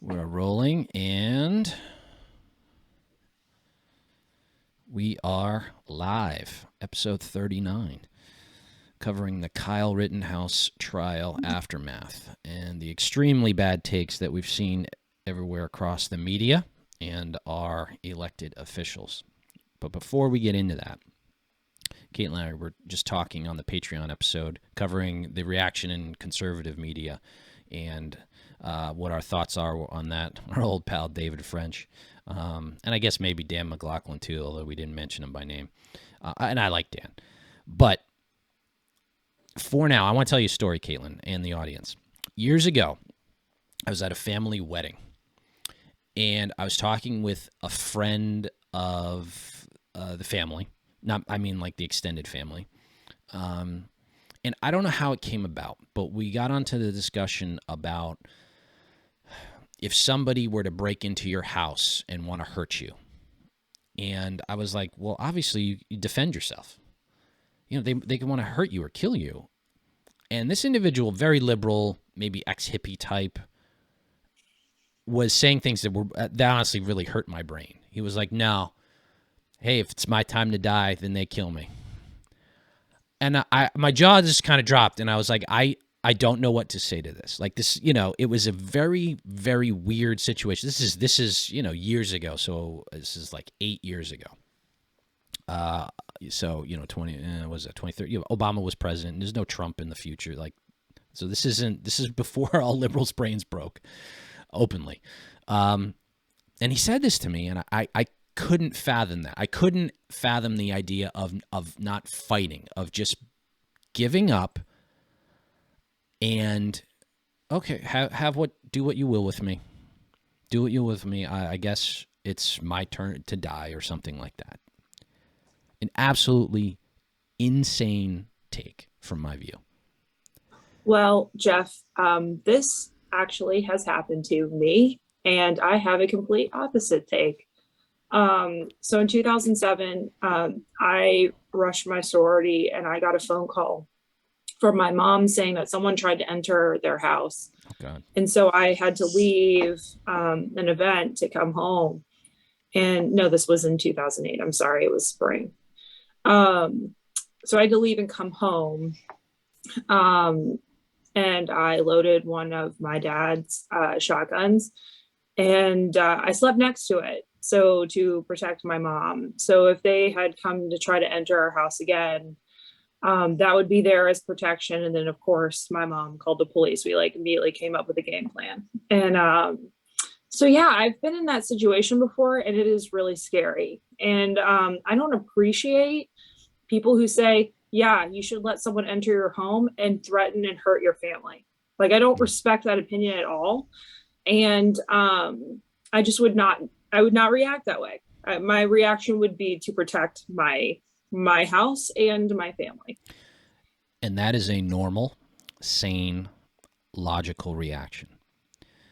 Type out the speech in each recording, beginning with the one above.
We're rolling, and we are live. Episode 39, covering the Kyle Rittenhouse trial aftermath and the extremely bad takes that we've seen everywhere across the media and our elected officials. But before we get into that, Caitlin and I were just talking on the Patreon episode covering the reaction in conservative media and what our thoughts are on that. Our old pal David French, and I guess maybe Dan McLaughlin too, although we didn't mention him by name. And I like Dan. But for now, I want to tell you a story, Caitlin, and the audience. Years ago, I was at a family wedding, and I was talking with a friend of the family. I mean like the extended family. And I don't know how it came about, but we got onto the discussion about if somebody were to break into your house and want to hurt you. And I was like, well, obviously you defend yourself. You know, they can want to hurt you or kill you. And this individual, very liberal, maybe ex-hippie type, was saying things that honestly really hurt my brain. He was like, no, hey, if it's my time to die, then they kill me. And my jaw just kind of dropped, and I was like, I don't know what to say to this. Like this, you know, it was a very, very weird situation. This is you know, years ago. So this is like 8 years ago. So, you know, 2030? You know, Obama was president. There's no Trump in the future. Like, so this is before all liberals' brains broke openly. And he said this to me, and I couldn't fathom that. I couldn't fathom the idea of not fighting, of just giving up and, okay, do what you will with me. Do what you will with me. I guess it's my turn to die or something like that. An absolutely insane take from my view. Well, Jeff, this actually has happened to me, and I have a complete opposite take. So in 2007, I rushed my sorority, and I got a phone call from my mom saying that someone tried to enter their house. Oh, God. And so I had to leave an event to come home. And no, this was in 2008. I'm sorry, it was spring. So I had to leave and come home. And I loaded one of my dad's shotguns, and I slept next to it. So to protect my mom. So if they had come to try to enter our house again, that would be there as protection. And then of course my mom called the police. We immediately came up with a game plan. And so yeah, I've been in that situation before, and it is really scary. And I don't appreciate people who say, yeah, you should let someone enter your home and threaten and hurt your family. Like, I don't respect that opinion at all. And I just would not react that way. My reaction would be to protect my house and my family. And that is a normal, sane, logical reaction.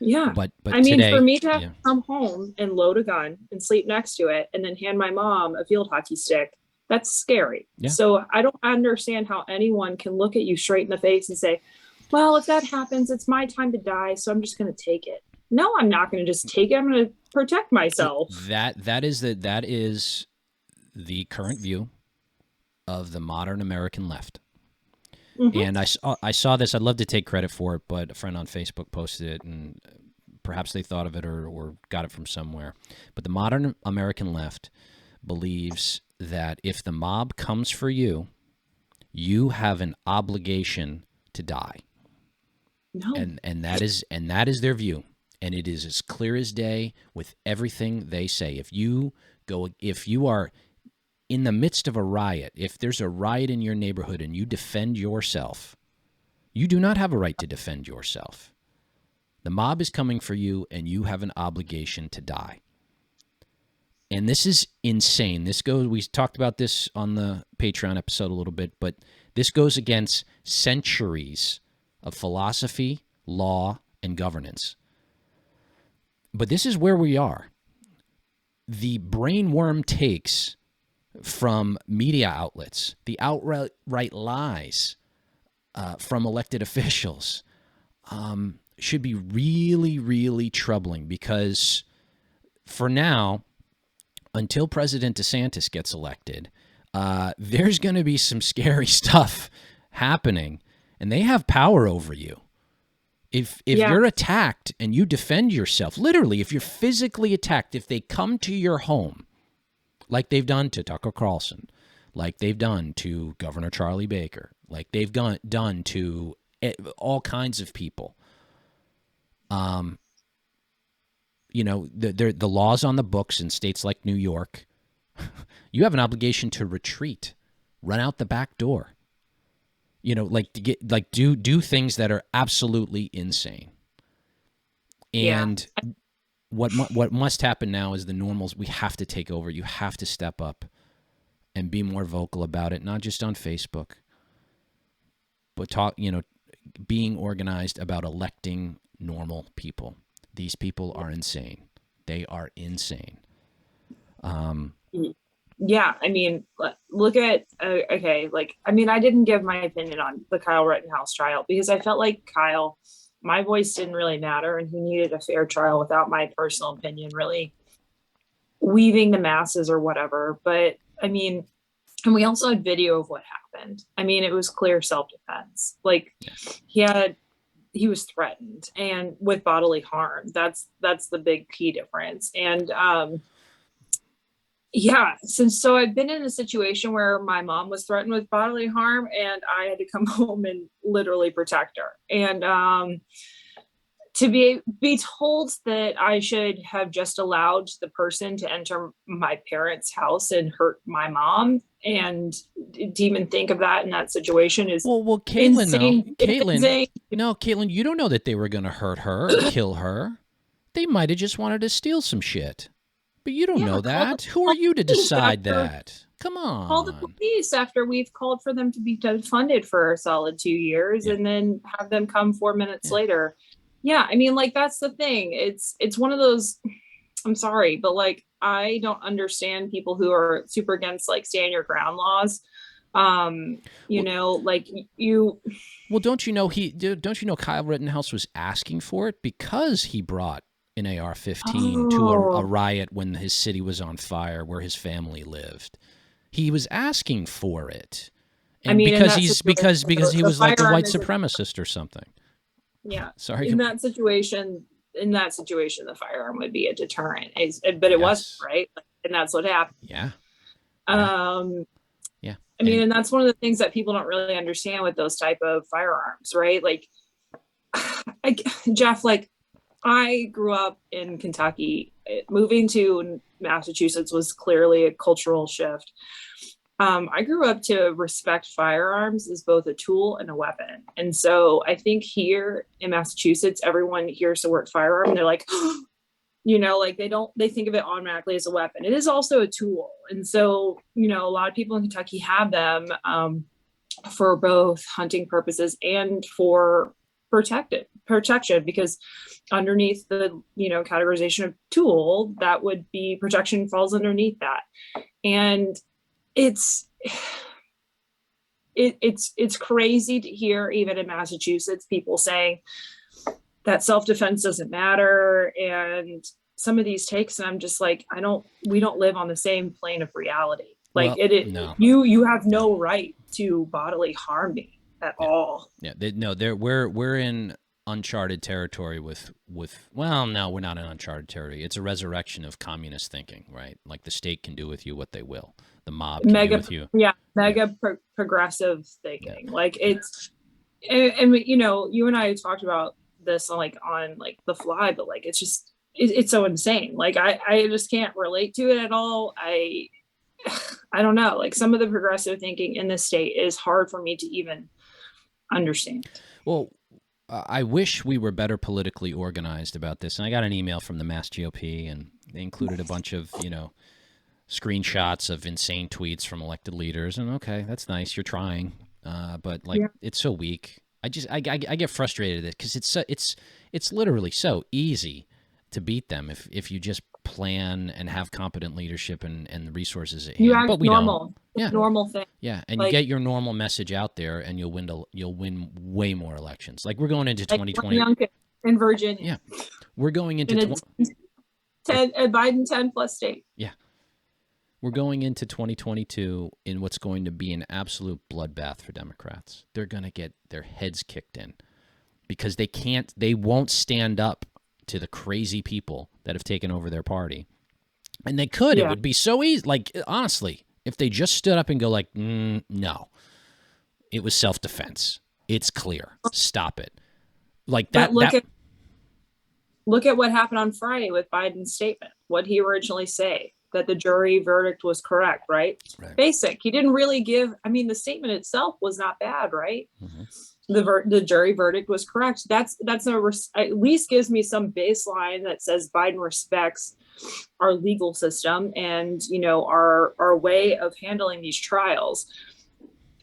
Yeah. But I mean, today, for me to come home and load a gun and sleep next to it and then hand my mom a field hockey stick, that's scary. Yeah. So I don't understand how anyone can look at you straight in the face and say, well, if that happens, it's my time to die, so I'm just going to take it. No, I'm not going to just take it. I'm going to protect myself. That is the current view of the modern American left. Mm-hmm. And I saw this. I'd love to take credit for it, but a friend on Facebook posted it, and perhaps they thought of it or got it from somewhere. But the modern American left believes that if the mob comes for you, you have an obligation to die. No. And that is their view. And it is as clear as day with everything they say. If you are in the midst of a riot, if there's a riot in your neighborhood and you defend yourself, you do not have a right to defend yourself. The mob is coming for you, and you have an obligation to die. And this is insane. We talked about this on the Patreon episode a little bit, but this goes against centuries of philosophy, law, and governance. But this is where we are. The brainworm takes from media outlets, the outright lies from elected officials, should be really, really troubling, because for now, until President DeSantis gets elected, there's going to be some scary stuff happening, and they have power over you. If Yeah. you're attacked and you defend yourself, literally, if you're physically attacked, if they come to your home, like they've done to Tucker Carlson, like they've done to Governor Charlie Baker, like they've done to all kinds of people, you know, the laws on the books in states like New York, you have an obligation to retreat, run out the back door. You know, like to get do things that are absolutely insane. Yeah. And what must happen now is the normals. We have to take over. You have to step up and be more vocal about it, not just on Facebook, but talk. You know, being organized about electing normal people. These people are insane. They are insane. Yeah, I mean, look at okay, like I mean, I didn't give my opinion on the Kyle Rittenhouse trial because I felt like Kyle, my voice didn't really matter, and he needed a fair trial without my personal opinion really weaving the masses or whatever. But I mean, and we also had video of what happened. I mean, it was clear self-defense. Like he was threatened and with bodily harm. That's the big key difference. And yeah, so I've been in a situation where my mom was threatened with bodily harm and I had to come home and literally protect her. And to be told that I should have just allowed the person to enter my parents' house and hurt my mom, and to even think of that in that situation is well, Caitlin, insane. though, Caitlin, you don't know that they were going to hurt her or kill her. They might have just wanted to steal some shit. But you don't know that. Who are you to decide that? Come on. Call the police after we've called for them to be funded for a solid 2 years, and then have them come 4 minutes later. Yeah, I mean, like that's the thing. It's one of those. I'm sorry, but like I don't understand people who are super against like stand your ground laws. You know, like you. Well, don't you know Kyle Rittenhouse was asking for it because he brought an AR-15 to a riot when his city was on fire where his family lived. He was asking for it. And I mean, because he was like a white supremacist or something. Yeah. Sorry. In that situation, the firearm would be a deterrent, but it wasn't, right? And that's what happened. Yeah. Yeah. I mean, and that's one of the things that people don't really understand with those type of firearms, right? Like, Jeff, like, I grew up in Kentucky. Moving to Massachusetts was clearly a cultural shift. I grew up to respect firearms as both a tool and a weapon. And so I think here in Massachusetts, everyone hears the word firearm and they're like, you know, like they think of it automatically as a weapon. It is also a tool. And so, you know, a lot of people in Kentucky have them for both hunting purposes and for protection, because underneath the, you know, categorization of tool, that would be protection falls underneath that. And it's crazy to hear, even in Massachusetts, people saying that self-defense doesn't matter and some of these takes, and I'm just like, we don't live on the same plane of reality. Like no. You have no right to bodily harm me at all. Yeah, we're in uncharted territory with well, no, we're not in uncharted territory. It's a resurrection of communist thinking, right? Like the state can do with you what they will. The mob can do with you. Yeah, progressive thinking. Yeah. Like it's, and you know, you and I talked about this on the fly, but like it's just it's so insane. Like I just can't relate to it at all. I don't know. Like some of the progressive thinking in this state is hard for me to even understand. Well, I wish we were better politically organized about this. And I got an email from the Mass GOP, and they included a bunch of, you know, screenshots of insane tweets from elected leaders. And okay, that's nice. You're trying. But like, it's so weak. I get frustrated at it because it's literally so easy to beat them if you just plan and have competent leadership and the resources at hand. But we don't. Yeah. Normal thing. Yeah, and like, you get your normal message out there, and you'll win way more elections. Like we're going into 2020. in Virginia. Yeah. We're going into In a Biden 10 plus state. Yeah. We're going into 2022 in what's going to be an absolute bloodbath for Democrats. They're going to get their heads kicked in because they won't stand up to the crazy people that have taken over their party. And they could. Yeah. It would be so easy. Like, honestly, if they just stood up and go like, no, it was self-defense. It's clear. Stop it. Like that. But look at what happened on Friday with Biden's statement. What he originally say, that the jury verdict was correct, right? Basic. He didn't really give, I mean, the statement itself was not bad, right? Mm-hmm. The jury verdict was correct. That's at least gives me some baseline that says Biden respects our legal system and, our way of handling these trials.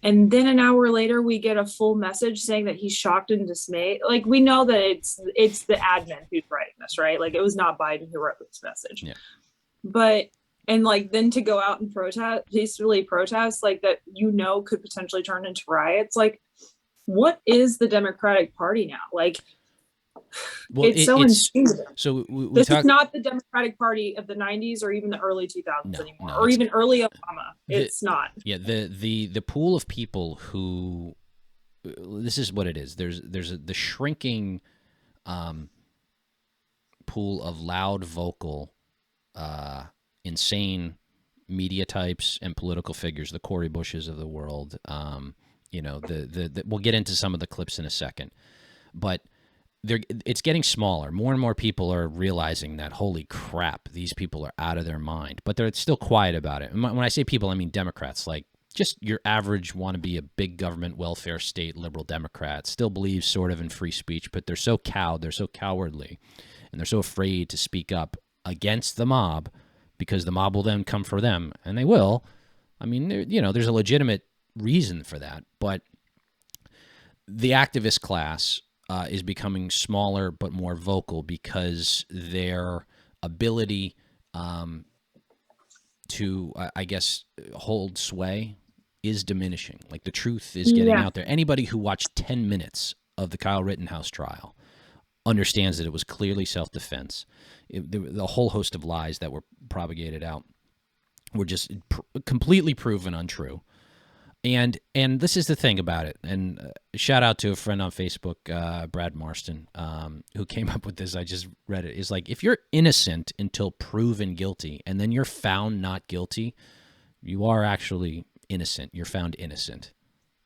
And then an hour later, we get a full message saying that he's shocked and dismayed. Like, we know that it's the admin who's writing this, right? Like, it was not Biden who wrote this message. Yeah. But, and like, then to go out and peacefully protest, like that, could potentially turn into riots. Like, what is the Democratic Party now? Like, it's so insane. So this is not the Democratic Party of the 90s or even the early 2000s anymore, or even early Obama. It's not. Yeah, the pool of people who, this is what it is. There's the shrinking pool of loud, vocal, insane media types and political figures, the Cory Bushes of the world. We'll get into some of the clips in a second, but it's getting smaller. More and more people are realizing that, holy crap, these people are out of their mind, but they're still quiet about it. And when I say people, I mean Democrats, like just your average want to be a big government welfare state liberal Democrat, still believes sort of in free speech, but they're so cowed, they're so cowardly, and they're so afraid to speak up against the mob because the mob will then come for them, and they will. I mean, there's a legitimate reason for that, but the activist class is becoming smaller but more vocal because their ability to, I guess, hold sway is diminishing. Like, the truth is getting out there. Anybody who watched 10 minutes of the Kyle Rittenhouse trial understands that it was clearly self-defense. The whole host of lies that were propagated out were just completely proven untrue. And this is the thing about it. And shout out to a friend on Facebook, Brad Marston, who came up with this. I just read it. It's like, if you're innocent until proven guilty and then you're found not guilty, you are actually innocent. You're found innocent.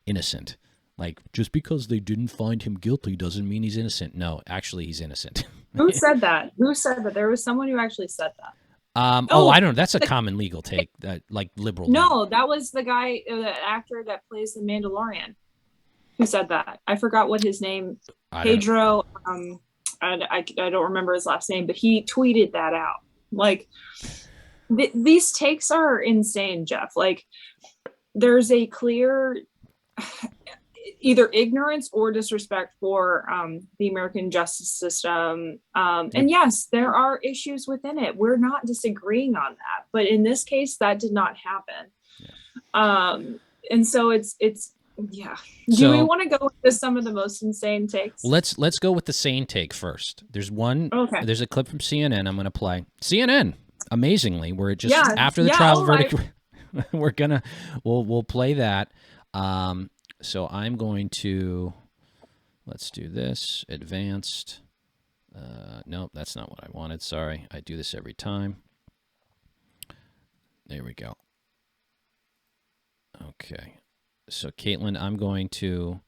Innocent. Like, just because they didn't find him guilty doesn't mean he's innocent. No, actually, he's innocent. Who said that? There was someone who actually said that. I don't know. That's a common legal take, that like liberal. No, that was the guy, the actor that plays the Mandalorian, who said that. I forgot what his name. Pedro. I don't remember his last name, but he tweeted that out. Like, these takes are insane, Jeff. Like, there's a clear either ignorance or disrespect for the American justice system. And yes, there are issues within it. We're not disagreeing on that. But in this case, that did not happen. Yeah. And so it's yeah. Do we want to go into some of the most insane takes? Let's go with the sane take first. There's one. Okay. There's a clip from CNN I'm going to play. CNN, amazingly, where it just after the trial verdict, we'll play that. So I'm going to, let's do this, advanced. Nope, that's not what I wanted. Sorry, I do this every time. There we go. Okay. So, Caitlin, I'm going to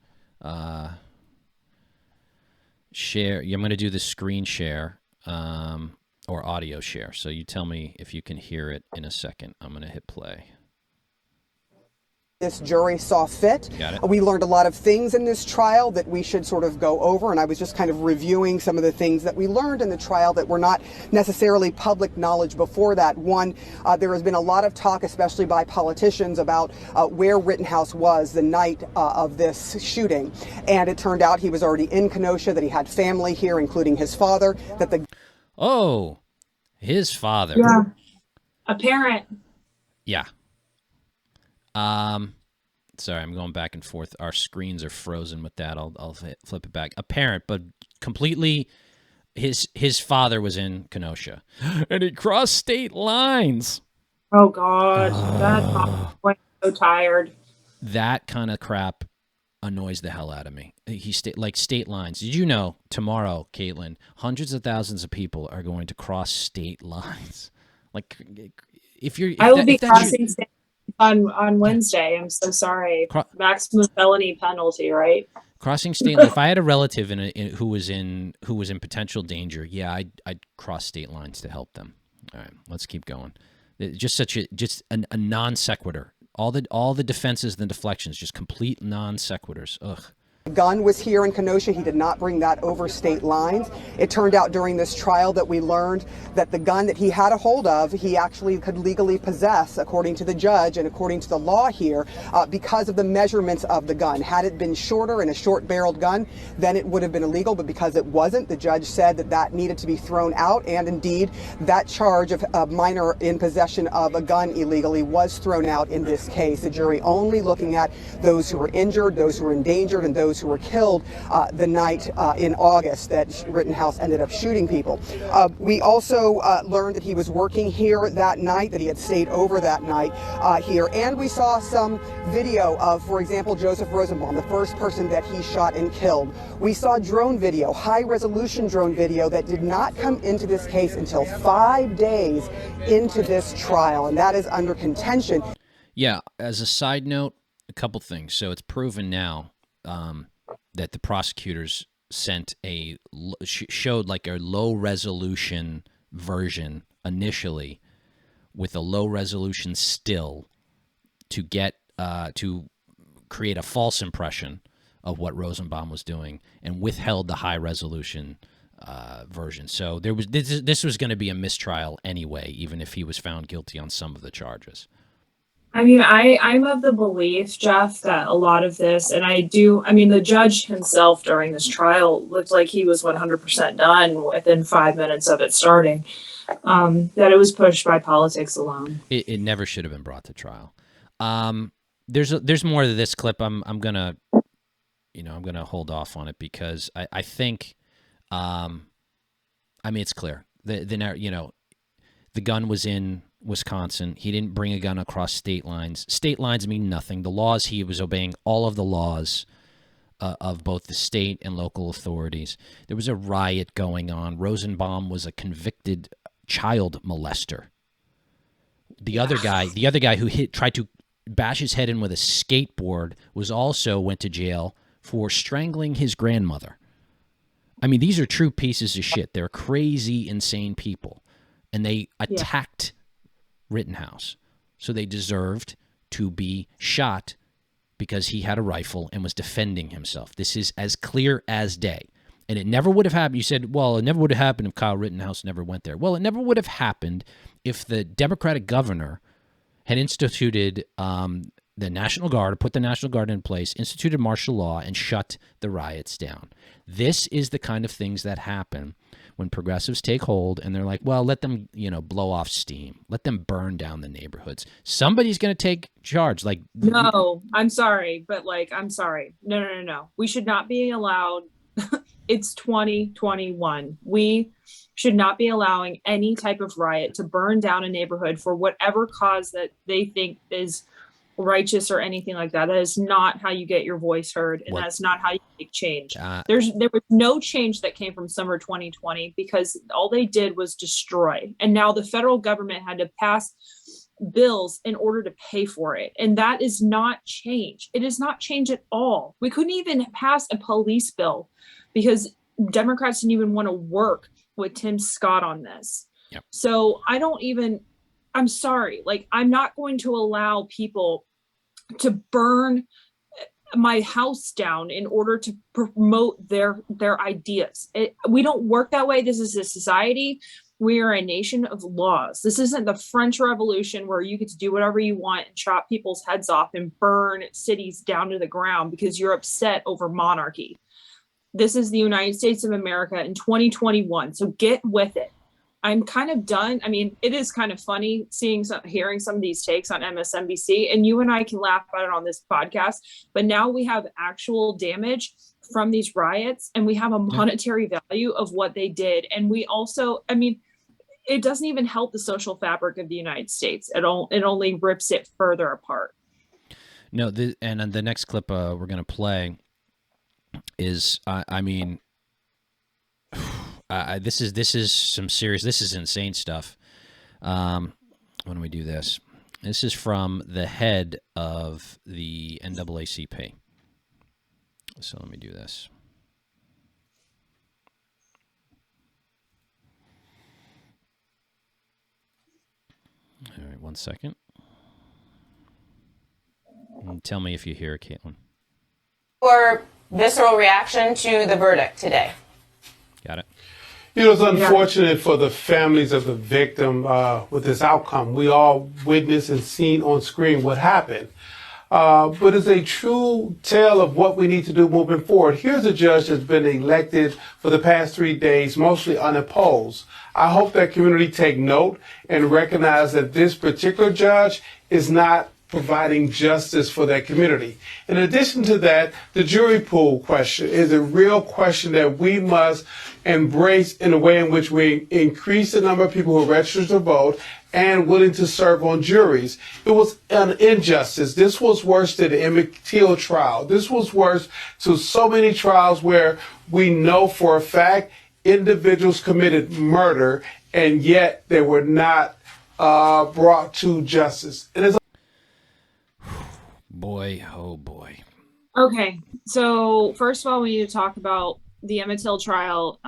share. I'm going to do the screen share or audio share. So you tell me if you can hear it in a second. I'm going to hit play. This jury saw fit. We learned a lot of things in this trial that we should sort of go over, and I was just kind of reviewing some of the things that we learned in the trial that were not necessarily public knowledge before that. One, there has been a lot of talk, especially by politicians, about where Rittenhouse was the night of this shooting, and it turned out he was already in Kenosha, that he had family here, including his father, that the... Oh, his father. Yeah, a parent. Yeah. Sorry, I'm going back and forth. Our screens are frozen with that. I'll flip it back. A parent, but completely. His father was in Kenosha, and he crossed state lines. Oh God, that's so tired. That kind of crap annoys the hell out of me. Like state lines. Did you know tomorrow, Caitlin, hundreds of thousands of people are going to cross state lines? Like, I will be crossing state on Wednesday. I'm so sorry. Maximum felony penalty, right? Crossing state. If I had a relative who was in potential danger, yeah, I'd cross state lines to help them. All right, let's keep going. Just a non sequitur. All the defenses and the deflections, just complete non sequiturs. Ugh. The gun was here in Kenosha. He did not bring that over state lines. It turned out during this trial that we learned that the gun that he had a hold of, he actually could legally possess, according to the judge and according to the law here, because of the measurements of the gun. Had it been shorter and a short-barreled gun, then it would have been illegal. But because it wasn't, the judge said that needed to be thrown out. And indeed, that charge of a minor in possession of a gun illegally was thrown out in this case. The jury only looking at those who were injured, those who were endangered, and those who were killed the night in August that Rittenhouse ended up shooting people. We also learned that he was working here that night, that he had stayed over that night here, and we saw some video of, for example, Joseph Rosenbaum, the first person that he shot and killed. We saw drone video, high-resolution drone video that did not come into this case until 5 days into this trial, and that is under contention. Yeah, as a side note, a couple things. So it's proven now that the prosecutors showed like a low resolution version initially with a low resolution still to get to create a false impression of what Rosenbaum was doing, and withheld the high resolution version. So this was going to be a mistrial anyway, even if he was found guilty on some of the charges. I mean, I'm of the belief, Jeff, that a lot of this, and the judge himself during this trial looked like he was 100% done within 5 minutes of it starting, that it was pushed by politics alone. It never should have been brought to trial. There's more to this clip. I'm gonna hold off on it because I think, it's clear. The gun was in Wisconsin. He didn't bring a gun across state lines. State lines mean nothing. The laws, he was obeying all of the laws of both the state and local authorities. There was a riot going on. Rosenbaum was a convicted child molester. The other guy who tried to bash his head in with a skateboard went to jail for strangling his grandmother. I mean, these are true pieces of shit. They're crazy, insane people. And they attacked Rittenhouse. So they deserved to be shot because he had a rifle and was defending himself. This is as clear as day. And it never would have happened. You said, well, it never would have happened if Kyle Rittenhouse never went there. Well, it never would have happened if the Democratic governor had instituted the National Guard, put the National Guard in place, instituted martial law, and shut the riots down. This is the kind of things that happen when progressives take hold and they're like, well, let them, blow off steam. Let them burn down the neighborhoods. Somebody's going to take charge. No, I'm sorry, but I'm sorry. No. We should not be allowed. It's 2021. We should not be allowing any type of riot to burn down a neighborhood for whatever cause that they think is righteous or anything like that. That is not how you get your voice heard, and that's not how you make change. There was no change that came from summer 2020 because all they did was destroy. And now the federal government had to pass bills in order to pay for it. And that is not change. It is not change at all. We couldn't even pass a police bill because Democrats didn't even want to work with Tim Scott on this. Yep. So I'm sorry. I'm not going to allow people to burn my house down in order to promote their ideas. We don't work that way. This is a society. We are a nation of laws. This isn't the French Revolution where you get to do whatever you want and chop people's heads off and burn cities down to the ground because you're upset over monarchy. This is the United States of America in 2021. So get with it. I'm kind of done. I mean, it is kind of funny hearing some of these takes on MSNBC, and you and I can laugh about it on this podcast, but now we have actual damage from these riots, and we have a monetary value of what they did. And we also, I mean, it doesn't even help the social fabric of the United States at all. It only rips it further apart. No, and the next clip we're going to play is, I mean, this is some serious, this is insane stuff. When we do this, this is from the head of the NAACP. So let me do this. All right, 1 second. And tell me if you hear it, Caitlin. Or visceral reaction to the verdict today? Got it. You know, it's unfortunate for the families of the victim with this outcome. We all witnessed and seen on screen what happened. But it's a true tale of what we need to do moving forward. Here's a judge that's been elected for the past 3 days, mostly unopposed. I hope that community take note and recognize that this particular judge is not providing justice for that community. In addition to that, the jury pool question is a real question that we must embrace in a way in which we increase the number of people who register to vote and willing to serve on juries. It was an injustice. This was worse than the Emmett Till trial. This was worse to so many trials where we know for a fact individuals committed murder and yet they were not brought to justice. It is Boy, oh boy. Okay, so first of all, we need to talk about the Emmett Till trial.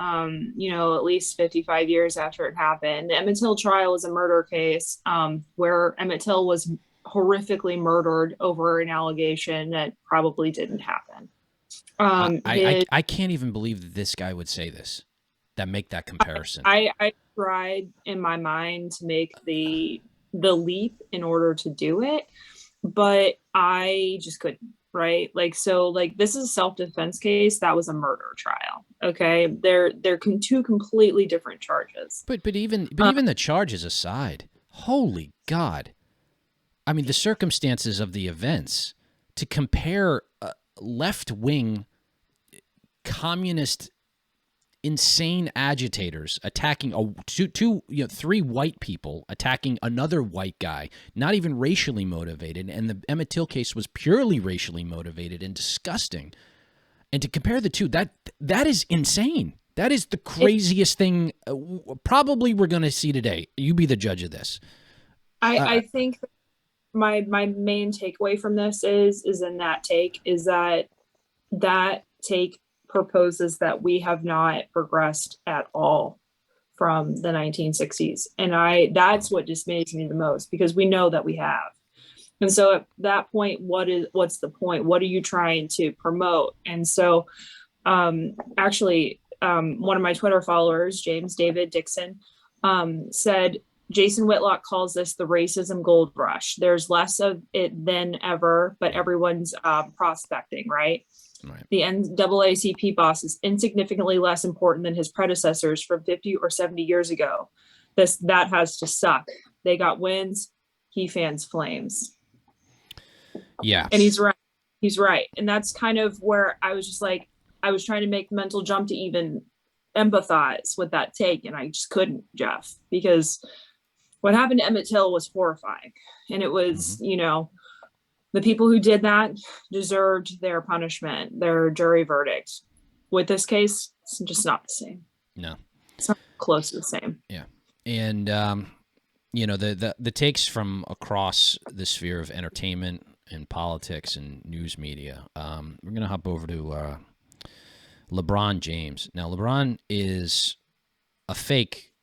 You know, at least 55 years after it happened. The Emmett Till trial is a murder case where Emmett Till was horrifically murdered over an allegation that probably didn't happen. I can't even believe that this guy would say this, make that comparison. I tried in my mind to make the leap in order to do it, but I just couldn't, right? Like, so like this is a self-defense case. That was a murder trial. Okay. They're two completely different charges. But even the charges aside, holy God. I mean, the circumstances of the events, to compare left-wing communist insane agitators attacking three white people attacking another white guy, not even racially motivated, and the Emmett Till case was purely racially motivated and disgusting. And to compare the two, that is insane. That is the craziest thing probably we're going to see today. You be the judge of this. I think my main takeaway from this is in that take is that take proposes that we have not progressed at all from the 1960s. And that's what dismays me the most, because we know that we have. And so at that point, what's the point? What are you trying to promote? And so actually, one of my Twitter followers, James David Dixon, said, Jason Whitlock calls this the racism gold rush. There's less of it than ever, but everyone's prospecting, right? Right. The NAACP boss is insignificantly less important than his predecessors from 50 or 70 years ago. That has to suck. They got wins. He fans flames. Yeah. And he's right. He's right. And that's kind of where I was just like, I was trying to make the mental jump to even empathize with that take. And I just couldn't, Jeff, because what happened to Emmett Till was horrifying. And it was, you know, the people who did that deserved their punishment, their jury verdict. With this case, it's just not the same. No. It's not close to the same. Yeah. And, you know, the takes from across the sphere of entertainment and politics and news media, we're going to hop over to LeBron James. Now, LeBron is a fake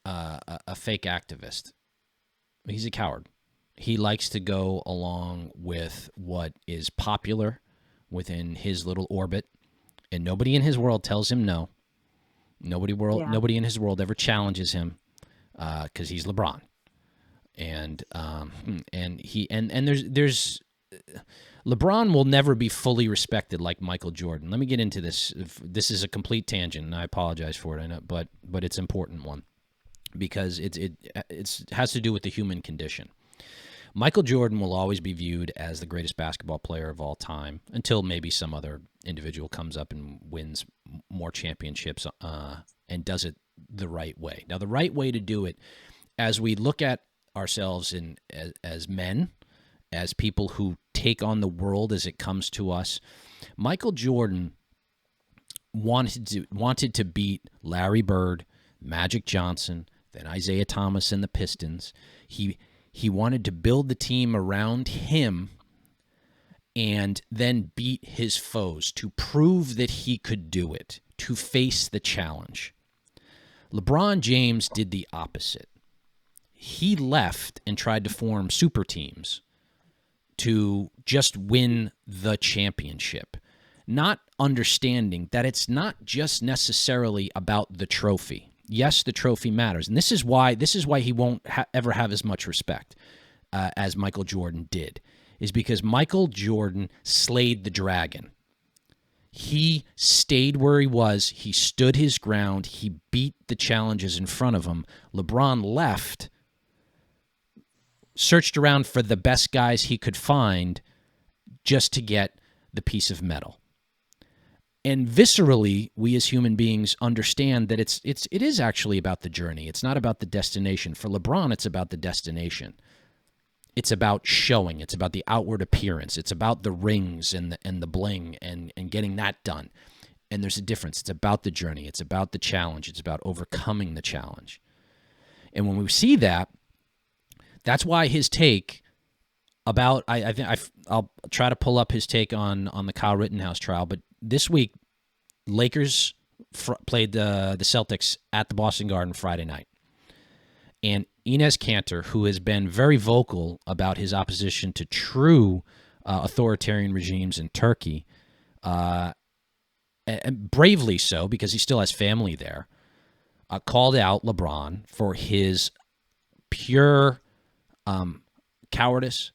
activist. He's a coward. He likes to go along with what is popular within his little orbit, and nobody in his world tells him no. Nobody in his world ever challenges him because he's LeBron, and there's LeBron will never be fully respected like Michael Jordan. Let me get into this. This is a complete tangent, and I apologize for it. I know, but it's an important one. because it has to do with the human condition. Michael Jordan will always be viewed as the greatest basketball player of all time until maybe some other individual comes up and wins more championships and does it the right way. Now, the right way to do it, as we look at ourselves as men, as people who take on the world as it comes to us, Michael Jordan wanted to beat Larry Bird, Magic Johnson, then Isaiah Thomas and the Pistons. He wanted to build the team around him and then beat his foes to prove that he could do it, to face the challenge. LeBron James did the opposite. He left and tried to form super teams to just win the championship, not understanding that it's not just necessarily about the trophy. Yes, the trophy matters, and this is why he won't ever have as much respect as Michael Jordan did, is because Michael Jordan slayed the dragon. He stayed where he was. He stood his ground. He beat the challenges in front of him. LeBron left, searched around for the best guys he could find just to get the piece of metal. And viscerally, we as human beings understand that it is actually about the journey. It's not about the destination. For LeBron, it's about the destination. It's about showing. It's about the outward appearance. It's about the rings and the bling and getting that done. And there's a difference. It's about the journey. It's about the challenge. It's about overcoming the challenge. And when we see that, that's why his take about, I'll try to pull up his take on the Kyle Rittenhouse trial, but this week, Lakers played the Celtics at the Boston Garden Friday night. And Enes Kanter, who has been very vocal about his opposition to true authoritarian regimes in Turkey, and bravely so because he still has family there, called out LeBron for his pure cowardice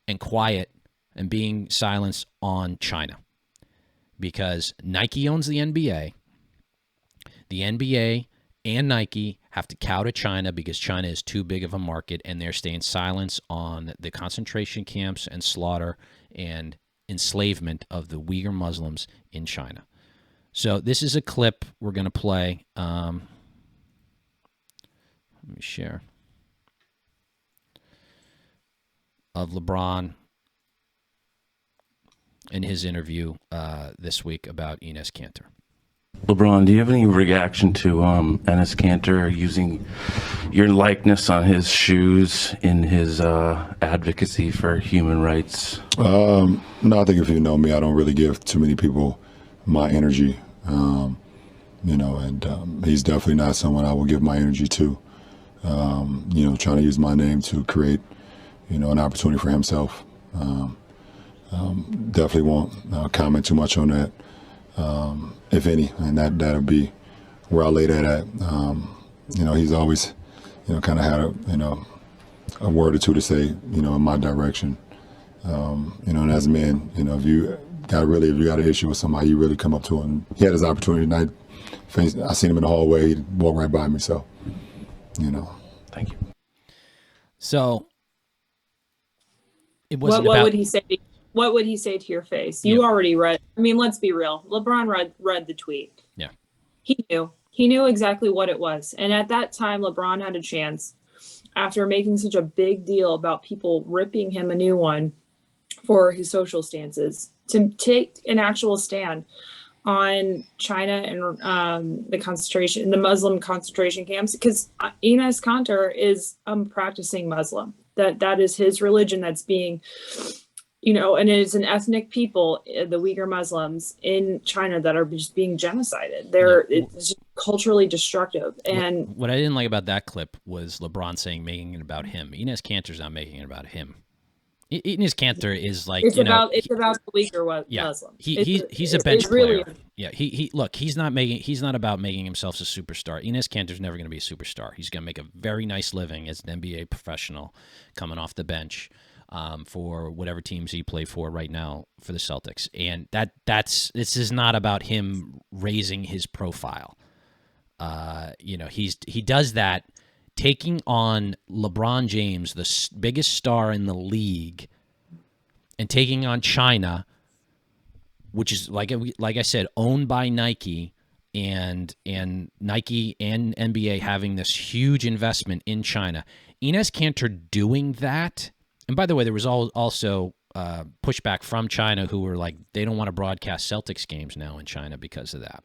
and quiet and being silenced on China. Because Nike owns the NBA. The NBA and Nike have to cow to China because China is too big of a market, and they're staying silent on the concentration camps and slaughter and enslavement of the Uyghur Muslims in China. So this is a clip we're going to play. Let me share. Of LeBron in his interview this week about Enes Kanter. LeBron, do you have any reaction to Enes Kanter using your likeness on his shoes in his advocacy for human rights? No, I think if you know me, I don't really give too many people my energy, and he's definitely not someone I will give my energy to. Trying to use my name to create, an opportunity for himself. Definitely won't comment too much on that, if any, and that'll be where I lay that at. He's always, kind of had a word or two to say, in my direction. And as a man, if you got an issue with somebody, you really come up to him. He had his opportunity tonight. I seen him in the hallway. He'd walk right by me. So, Thank you. So it wasn't what about. Would he say? What would he say to your face? You already read. I mean, let's be real. LeBron read the tweet. Yeah. He knew exactly what it was. And at that time, LeBron had a chance, after making such a big deal about people ripping him a new one for his social stances, to take an actual stand on China and the Muslim concentration camps, because Enes Kanter is a practicing Muslim. That is his religion that's being, and it is an ethnic people, the Uyghur Muslims in China, that are just being genocided. It's just culturally destructive. And what I didn't like about that clip was LeBron making it about him. Enes Kanter's not making it about him. Enes Kanter is like, it's about the Uyghur Muslims. He's a bench player. Yeah, he's not about making himself a superstar. Enes Kanter's never going to be a superstar. He's going to make a very nice living as an NBA professional coming off the bench for whatever teams he play for right now for the Celtics. And this is not about him raising his profile. He does that taking on LeBron James, the biggest star in the league, and taking on China, which is like I said, owned by Nike, and Nike and NBA having this huge investment in China. Enes Kanter doing that, and by the way, there was also pushback from China who were like, they don't want to broadcast Celtics games now in China because of that.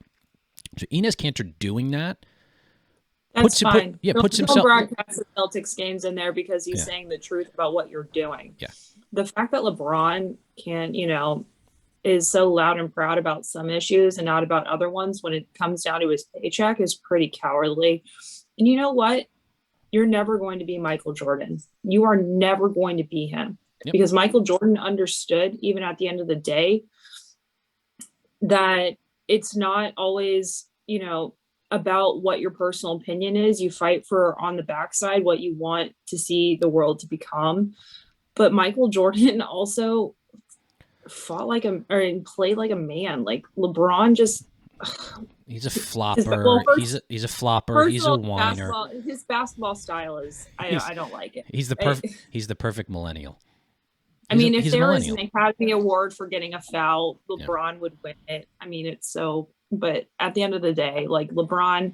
So Enes Kanter doing that, That's fine. puts Don't himself broadcast the Celtics games in there because he's saying the truth about what you're doing. Yeah. The fact that LeBron can, is so loud and proud about some issues and not about other ones when it comes down to his paycheck is pretty cowardly. And you know what? You're never going to be Michael Jordan. You are never going to be him. Yep. Because Michael Jordan understood, even at the end of the day, that it's not always, about what your personal opinion is. You fight for on the backside what you want to see the world to become. But Michael Jordan also fought like and played like a man. Like LeBron just he's a flopper. He's a flopper. He's a whiner. His basketball style is I don't like it. He's the perfect millennial. I mean, if there was an Academy Award for getting a foul, LeBron would win it. I mean, it's so. But at the end of the day, like LeBron,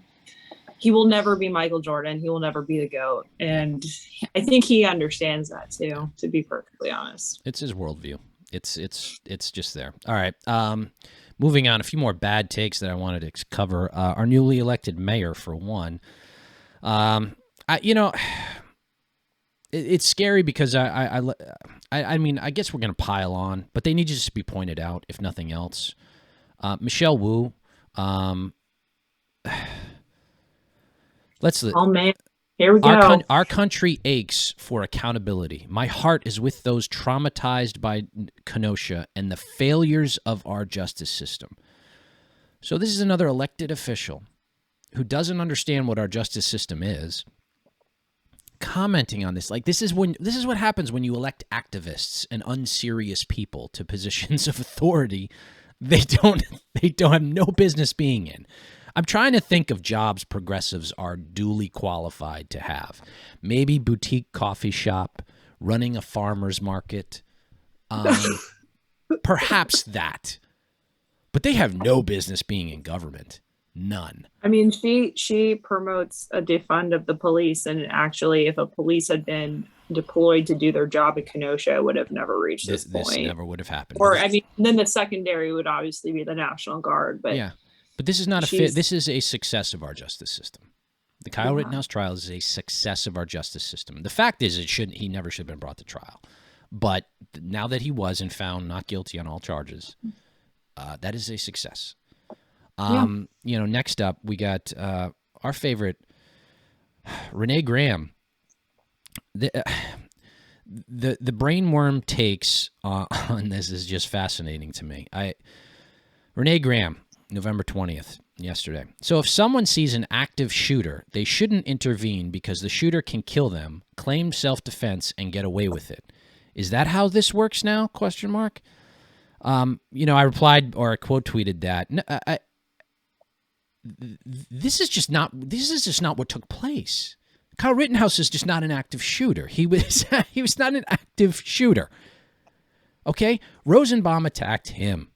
he will never be Michael Jordan. He will never be the GOAT. And I think he understands that too, to be perfectly honest. It's his worldview. It's just there. All right. Moving on, a few more bad takes that I wanted to cover. Our newly elected mayor, for one. It's scary because I mean, I guess we're going to pile on, but they need to just be pointed out, if nothing else. Michelle Wu. Oh man, here we go. Our country aches for accountability. My heart is with those traumatized by Kenosha and the failures of our justice system. So this is another elected official who doesn't understand what our justice system is, commenting on this. Like, this is what happens when you elect activists and unserious people to positions of authority they don't have no business being in. I'm trying to think of jobs progressives are duly qualified to have. Maybe boutique coffee shop, running a farmer's market, perhaps that. But they have no business being in government. None. I mean, she promotes a defund of the police, and actually, if a police had been deployed to do their job at Kenosha, it would have never reached this point. This never would have happened. Or, I mean, then the secondary would obviously be the National Guard. But yeah, but this is not a fit. This is a success of our justice system. The Kyle Rittenhouse trial is a success of our justice system. The fact is, he never should have been brought to trial. But now that he was and found not guilty on all charges, that is a success. Next up, we got our favorite, Renee Graham. The brainworm takes on this is just fascinating to me. Renee Graham, November 20th, yesterday. So if someone sees an active shooter, they shouldn't intervene because the shooter can kill them, claim self-defense, and get away with it. Is that how this works now? ? I replied, or I quote tweeted that. This is just not what took place. Kyle Rittenhouse is just not an active shooter. He was not an active shooter. Okay? Rosenbaum attacked him.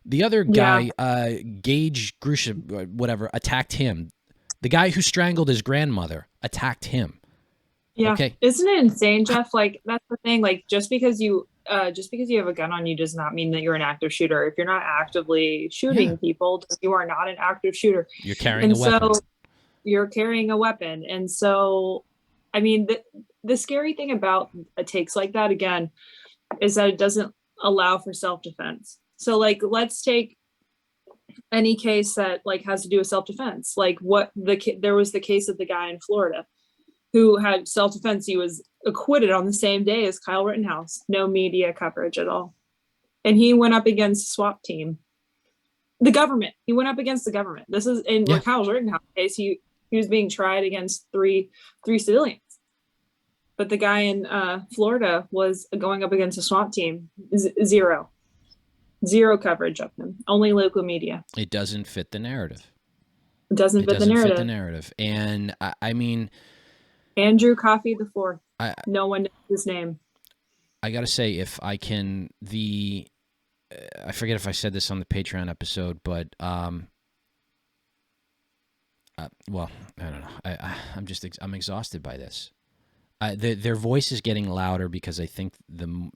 The other guy, Gage Grusha, whatever, attacked him. The guy who strangled his grandmother attacked him. Yeah. Okay? Isn't it insane, Jeff? Like, that's the thing. Like, just because you have a gun on you does not mean that you're an active shooter. If you're not actively shooting people, you are not an active shooter. You're carrying a weapon. So you're carrying a weapon. And so, I mean, the scary thing about takes like that, again, is that it doesn't allow for self-defense. So, like, let's take any case that, like, has to do with self-defense. Like, there was the case of the guy in Florida who had self-defense. He was acquitted on the same day as Kyle Rittenhouse. No media coverage at all. And he went up against the SWAT team. The government. He went up against the government. This is in Kyle Rittenhouse case. He was being tried against three civilians. But the guy in Florida was going up against a SWAT team. Zero coverage of him. Only local media. It doesn't fit the narrative. It doesn't fit the narrative. And I mean, Andrew Coffey the Fourth. I No one knows his name. I gotta say, if I can, I forget if I said this on the Patreon episode, but well, I don't know. I'm exhausted by this. Their voice is getting louder because I think the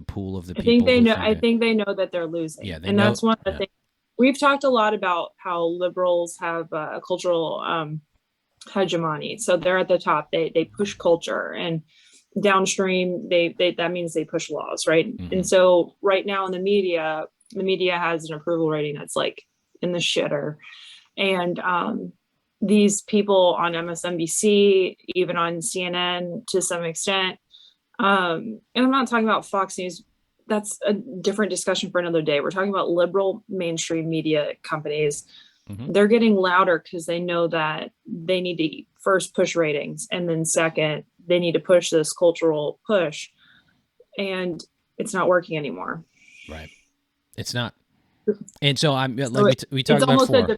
pool of the people. I think they know. I think they know that they're losing. Yeah, and that's one of the things. We've talked a lot about how liberals have a cultural hegemony. So they're at the top. They push culture, and downstream that means they push laws, right? Mm-hmm. And so right now in the media has an approval rating that's like in the shitter. And these people on MSNBC, even on CNN to some extent, and I'm not talking about Fox News. That's a different discussion for another day. We're talking about liberal mainstream media companies. Mm-hmm. They're getting louder because they know that they need to first push ratings, and then second, they need to push this cultural push, and it's not working anymore. Right. It's not. And so we talked about before.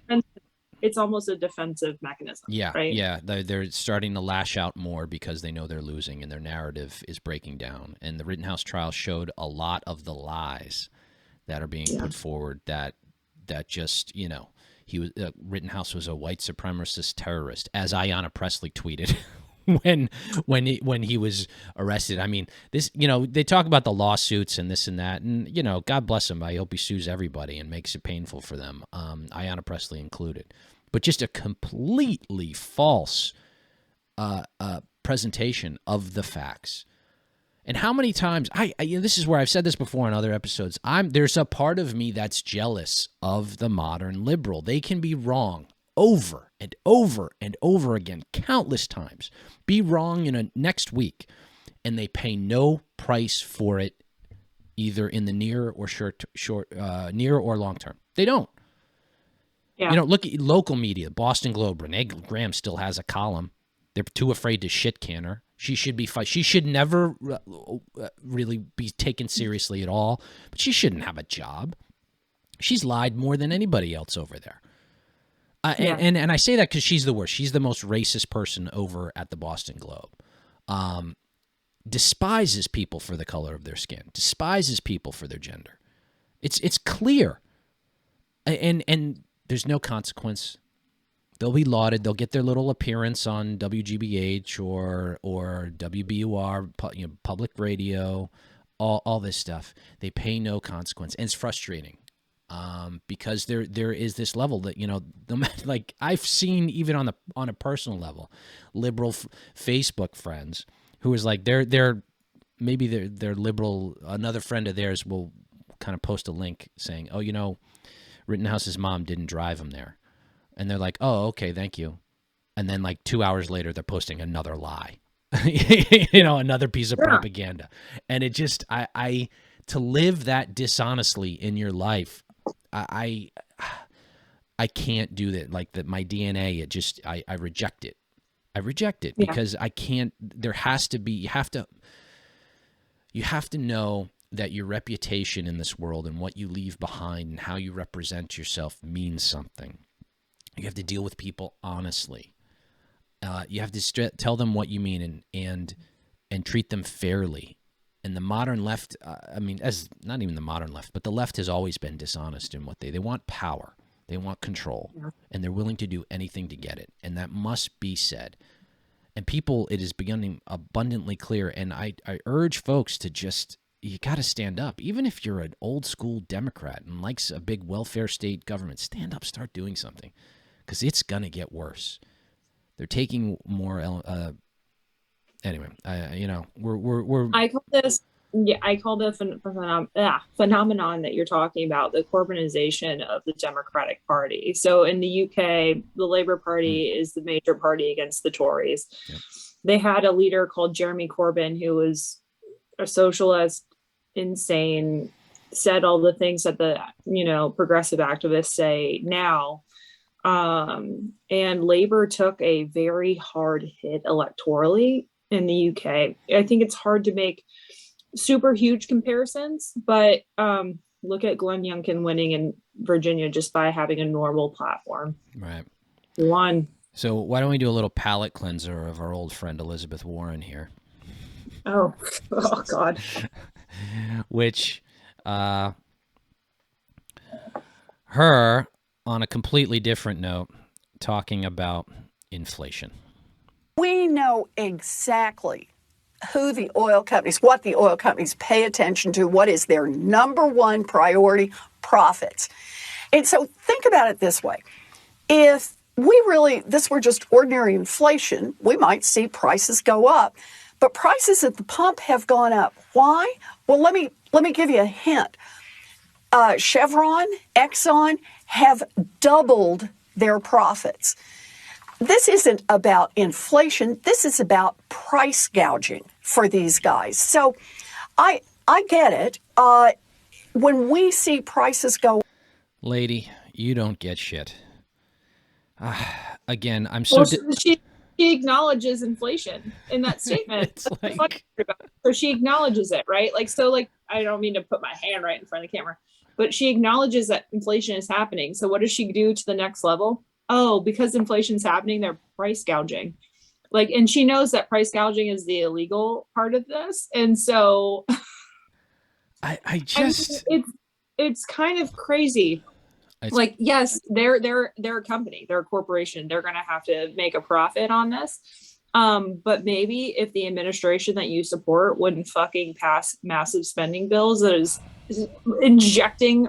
It's almost a defensive mechanism. Yeah, right? Yeah. They're starting to lash out more because they know they're losing and their narrative is breaking down. And the Rittenhouse trial showed a lot of the lies that are being put forward. That just Rittenhouse was a white supremacist terrorist, as Ayanna Pressley tweeted when he was arrested. I mean, this, they talk about the lawsuits and this and that, and God bless him. I hope he sues everybody and makes it painful for them, Ayanna Pressley included. But just a completely false presentation of the facts. And how many times this is where I've said this before in other episodes. There's a part of me that's jealous of the modern liberal. They can be wrong over and over and over again, countless times. Be wrong in next week, and they pay no price for it, either in the near or long term. They don't. Yeah. Look at local media, Boston Globe. Renee Graham still has a column. They're too afraid to shit can her. She should be fired. She should never really be taken seriously at all. But she shouldn't have a job. She's lied more than anybody else over there. And I say that because she's the worst. She's the most racist person over at the Boston Globe. Despises people for the color of their skin. Despises people for their gender. It's clear. And there's no consequence. They'll be lauded. They'll get their little appearance on WGBH or WBUR, public radio, all this stuff. They pay no consequence, and it's frustrating because there is this level that like I've seen even on a personal level, liberal Facebook friends who is like they're liberal. Another friend of theirs will kind of post a link saying, "Oh, Rittenhouse's mom didn't drive him there." And they're like, "Oh, okay, thank you." And then like 2 hours later, they're posting another lie, another piece of propaganda. And it just, to live that dishonestly in your life, I can't do that. Like my DNA, I reject it. I reject it because I can't, there has to be, you have to know that your reputation in this world and what you leave behind and how you represent yourself means something. You have to deal with people honestly. You have to tell them what you mean and treat them fairly. And the modern left, as not even the modern left, but the left has always been dishonest in what they want power. They want control, and they're willing to do anything to get it. And that must be said. And people, it is becoming abundantly clear. And I urge folks to you got to stand up. Even if you're an old school Democrat and likes a big welfare state government, stand up, start doing something. Because it's going to get worse. They're taking more. Anyway, we're. I call this. Yeah, I call the phenomenon that you're talking about the Corbynization of the Democratic Party. So in the UK, the Labour Party is the major party against the Tories. Yep. They had a leader called Jeremy Corbyn who was a socialist, insane, said all the things that the progressive activists say now. And Labour took a very hard hit electorally in the UK. I think it's hard to make super huge comparisons, but look at Glenn Youngkin winning in Virginia just by having a normal platform. Right. One. So why don't we do a little palate cleanser of our old friend Elizabeth Warren here? Oh, oh God. Which, her, on a completely different note, talking about inflation. We know exactly who the oil companies, what the oil companies pay attention to, what is their number one priority: profits. And so think about it this way. If this were just ordinary inflation, we might see prices go up. But prices at the pump have gone up. Why? Well, let me give you a hint. Chevron, Exxon have doubled their profits. This isn't about inflation. This is about price gouging for these guys. So I get it. When we see prices go, lady, you don't get shit. Again, I'm so. Well, she acknowledges inflation in that statement. It's like, so she acknowledges it, right? Like, so, like, I don't mean to put my hand right in front of the camera, but she acknowledges that inflation is happening. So what does she do to the next level? Oh, because inflation's happening, they're price gouging. Like, and she knows that price gouging is the illegal part of this. And so I just, it's kind of crazy. Like, yes, they're a company, they're a corporation. They're going to have to make a profit on this. But maybe if the administration that you support wouldn't fucking pass massive spending bills that is injecting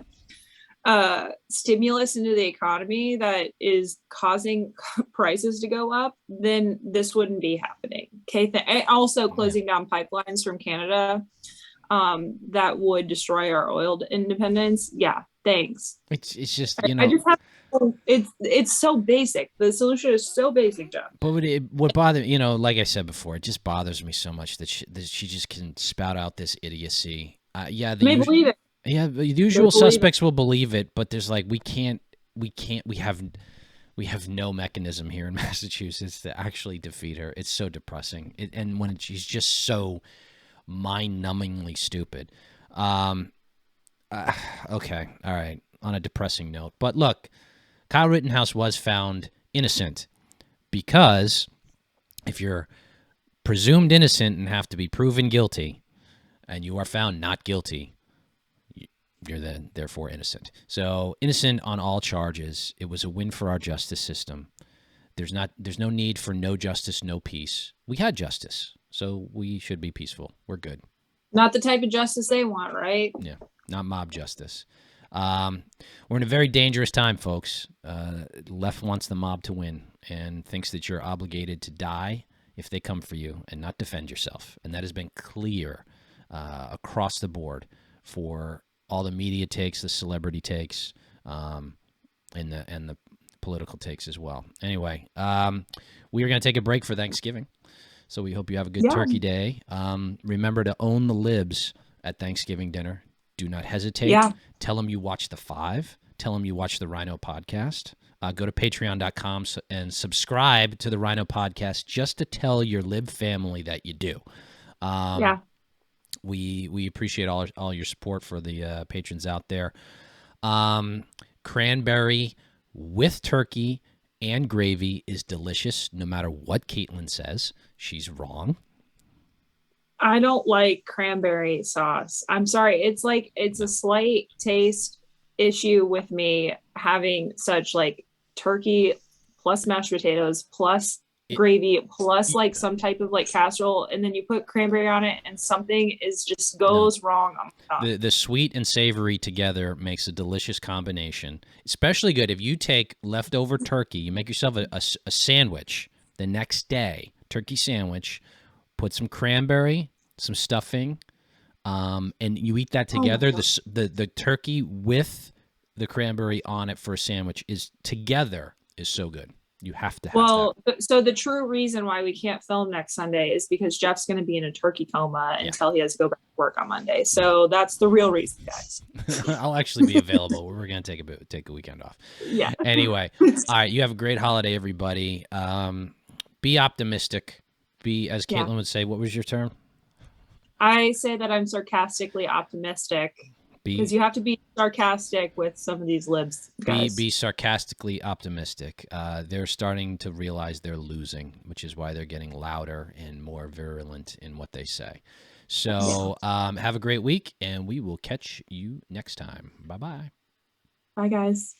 stimulus into the economy that is causing prices to go up, then this wouldn't be happening. Okay. Also closing down pipelines from Canada that would destroy our oil independence. Yeah. Thanks. It's just, you know, I just have, it's so basic. The solution is so basic, Jeff. But what bothers, you know, like I said before, it just bothers me so much that she just can spout out this idiocy. Yeah, Believe it. Yeah, the usual suspects will believe it, but there's like we have no mechanism here in Massachusetts to actually defeat her. It's so depressing, and when she's just so mind-numbingly stupid. Okay, all right. On a depressing note, but look, Kyle Rittenhouse was found innocent because if you're presumed innocent and have to be proven guilty, and you are found not guilty, you're then therefore innocent. So innocent on all charges. It was a win for our justice system. There's no need for no justice, no peace. We had justice, so we should be peaceful. We're good. Not the type of justice they want, right? Yeah, not mob justice. We're in a very dangerous time, folks. Left wants the mob to win and thinks that you're obligated to die if they come for you and not defend yourself. And that has been clear across the board for all the media takes, the celebrity takes, and the political takes as well. Anyway, we are going to take a break for Thanksgiving, so we hope you have a good turkey day. Remember to own the libs at Thanksgiving dinner. Do not hesitate. Yeah. Tell them you watch The Five. Tell them you watch the RINO podcast. Go to patreon.com and subscribe to the RINO podcast just to tell your lib family that you do. Yeah. We appreciate all your support for the patrons out there. Cranberry with turkey and gravy is delicious, no matter what Caitlin says. She's wrong. I don't like cranberry sauce. I'm sorry. It's a slight taste issue with me having such like turkey plus mashed potatoes plus gravy plus like some type of like casserole, and then you put cranberry on it and something goes wrong on the top. The sweet and savory together makes a delicious combination. Especially good if you take leftover turkey, you make yourself a sandwich the next day, turkey sandwich, put some cranberry, some stuffing, and you eat that together. The turkey with the cranberry on it for a sandwich is so good. You have to have that. So the true reason why we can't film next Sunday is because Jeff's going to be in a turkey coma until he has to go back to work on Monday. So that's the real reason, guys. I'll actually be available. We're going to take a weekend off. Yeah. Anyway, all right. You have a great holiday, everybody. Be optimistic. As Caitlin would say, what was your term? I say that I'm sarcastically optimistic. because you have to be sarcastic with some of these libs, guys. Be sarcastically optimistic. They're starting to realize they're losing, which is why they're getting louder and more virulent in what they say. So have a great week, and we will catch you next time. Bye-bye. Bye, guys.